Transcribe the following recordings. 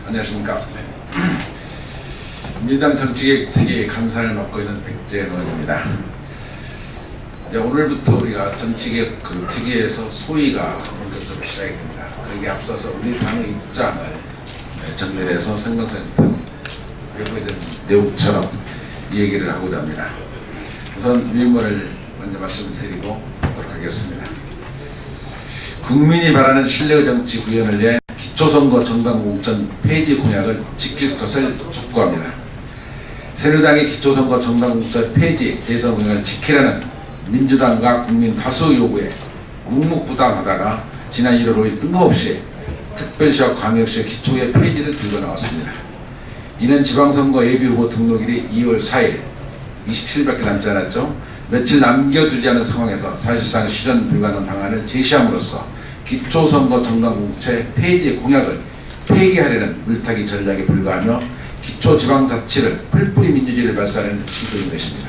안녕하십니까. 민주당 정치개혁특위 간사를 맡고 있는 백재현 의원입니다. 이제 오늘부터 우리가 정치개혁 특위에서 소위가 본격적으로 시작이 됩니다. 거기에 앞서서 우리 당의 입장을 정리해서 성명서 외부에 된 내용처럼 이 얘기를 하고자 합니다. 우선 위문을 먼저 말씀을 드리고 하도록 하겠습니다. 국민이 바라는 신뢰의 정치 구현을 위해 기초선거 정당공천 폐지 공약을 지킬 것을 촉구합니다. 새누리당의 기초선거 정당공천 폐지 대선 공약을 지키라는 민주당과 국민 다수 요구에 묵묵부답하다가 지난 1월 5일 뜬금없이 특별시와 광역시의 기초의 폐지를 들고 나왔습니다. 이는 지방선거 예비후보 등록일이 2월 4일 27일밖에 남지 않았죠. 며칠 남겨두지 않은 상황에서 사실상 실현 불가능한 방안을 제시함으로써 기초선거 정당공천 폐지 공약을 폐기하려는 물타기 전략에 불과하며 기초지방자치를 풀뿌리 민주주의를 발산하는 시도인 것입니다.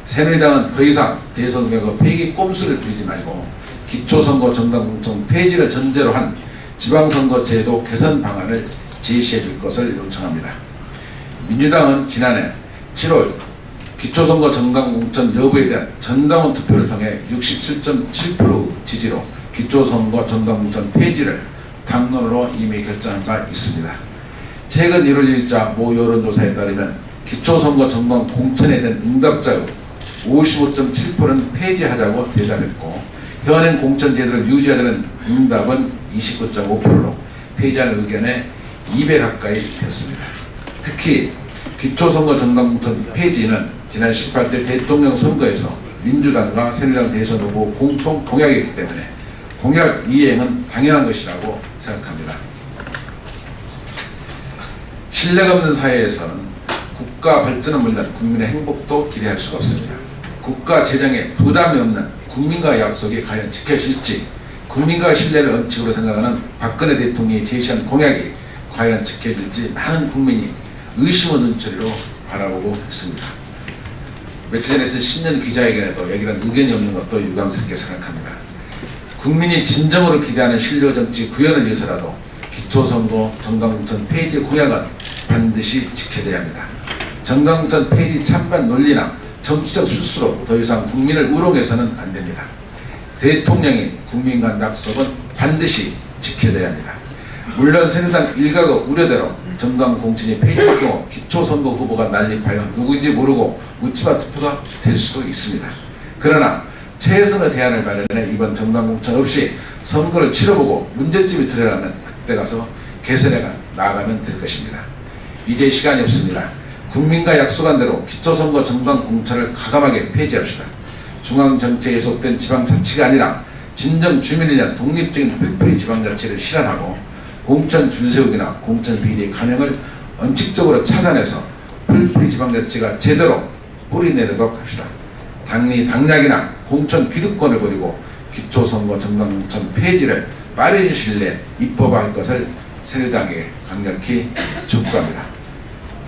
새누리당은 더 이상 대선 공약의 폐기 꼼수를 부리지 말고 기초선거 정당공천 폐지를 전제로 한 지방선거 제도 개선 방안을 제시해 줄 것을 요청합니다. 민주당은 지난해 7월 기초선거 정당공천 여부에 대한 전당원 투표를 통해 67.7% 지지로 기초선거 정당공천 폐지를 당론으로 이미 결정한 바 있습니다. 최근 1월 1일자 모 여론조사에 따르면 기초선거 정당공천에 대한 응답자의 55.7%는 폐지하자고 대답했고 현행 공천제도를 유지하자는 응답은 29.5%로 폐지하는 의견에 2배 가까이 됐습니다. 특히 기초선거 정당공천 폐지는 지난 18대 대통령 선거에서 민주당과 새누리당 대선 후보 공통 공약이기 때문에 공약 이행은 당연한 것이라고 생각합니다. 신뢰가 없는 사회에서는 국가 발전은 물론 국민의 행복도 기대할 수가 없습니다. 국가 재정에 부담이 없는 국민과의 약속이 과연 지켜질지, 국민과 신뢰를 원칙으로 생각하는 박근혜 대통령이 제시한 공약이 과연 지켜질지 많은 국민이 의심의 눈초리로 바라보고 있습니다. 며칠 전에 했던 신년 기자회견에도 여기는 의견이 없는 것도 유감스럽게 생각합니다. 국민이 진정으로 기대하는 신뢰 정치 구현을 위해서라도 기초선거 정당공천 폐지 공약은 반드시 지켜져야 합니다. 정당공천 폐지 찬반 논리나 정치적 수수로 더 이상 국민을 우롱해서는 안 됩니다. 대통령이 국민 간 약속은 반드시 지켜져야 합니다. 물론 새누리당 일각의 우려대로 정당공천이 폐지될 경우 기초선거 후보가 난립하여 누구인지 모르고 묻지마 투표가 될 수도 있습니다. 그러나 최선의 대안을 마련해 이번 정당공천 없이 선거를 치러보고 문제점이 드러나면 그때 가서 개선해 나아가면 될 것입니다. 이제 시간이 없습니다. 국민과 약속한 대로 기초선거 정당공천을 과감하게 폐지합시다. 중앙정치에 속된 지방자치가 아니라 진정 주민을 위한 독립적인 풀뿌리 지방자치를 실현하고 공천 줄세우기나 공천 비리 관행을 원칙적으로 차단해서 풀뿌리 지방자치가 제대로 뿌리내리도록 합시다. 당락이나 공천 기득권을 버리고 기초선거 정당공천 폐지를 빠른 시일 내에 입법화할 것을 새누리당에 강력히 촉구합니다.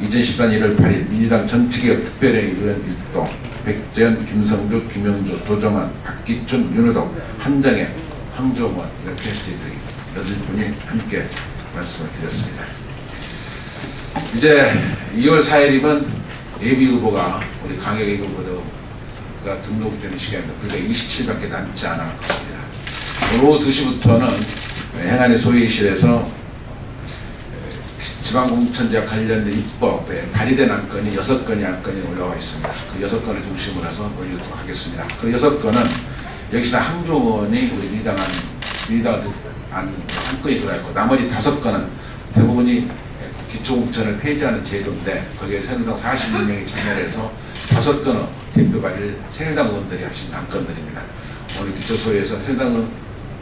2014년 1월 8일 민주당 정치개혁 특별회의 의원 일동 백재현, 김성주, 김영주, 도정환, 박기춘, 윤호동, 한정혜, 황종원 이렇게 저희들이 8분이 함께 말씀을 드렸습니다. 이제 2월 4일이면 예비후보가 우리 광역 예비후보가 등록되는 시간입니다. 그러니까 27밖에 남지 않았습니다. 오후 2시부터는 행안위 소위실에서 지방공천제와 관련된 입법에 발의된 안건이 6건의 안건이 올라와 있습니다. 그 6건을 중심으로 해서 올리도록 하겠습니다. 그 6건은 역시나 항종원이 우리 민주당 한 건이 들어있고 나머지 5건은 대부분이 기초공천을 폐지하는 제도인데 거기에 새누리당 41명이 참여해서 5건의 대표 발의를 새누리당 의원들이 하신 안건들입니다. 오늘 기초소위에서 새누리당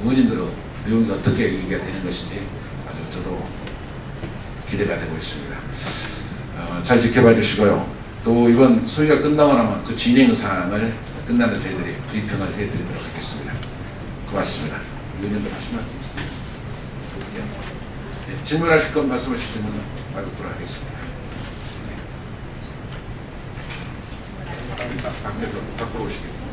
의원님들의 내용이 어떻게 얘기가 되는 것인지 아주 저도 기대가 되고 있습니다. 잘 지켜봐 주시고요. 또 이번 소위가 끝나고 나면 그 진행 사항을 끝나는 저희들이 브리핑을 해드리도록 하겠습니다. 고맙습니다. 의원님들 하시면 질문하실 건 말씀하실 질문은 받도록 하겠습니다. 밖에서 밖으로 오시겠습니다.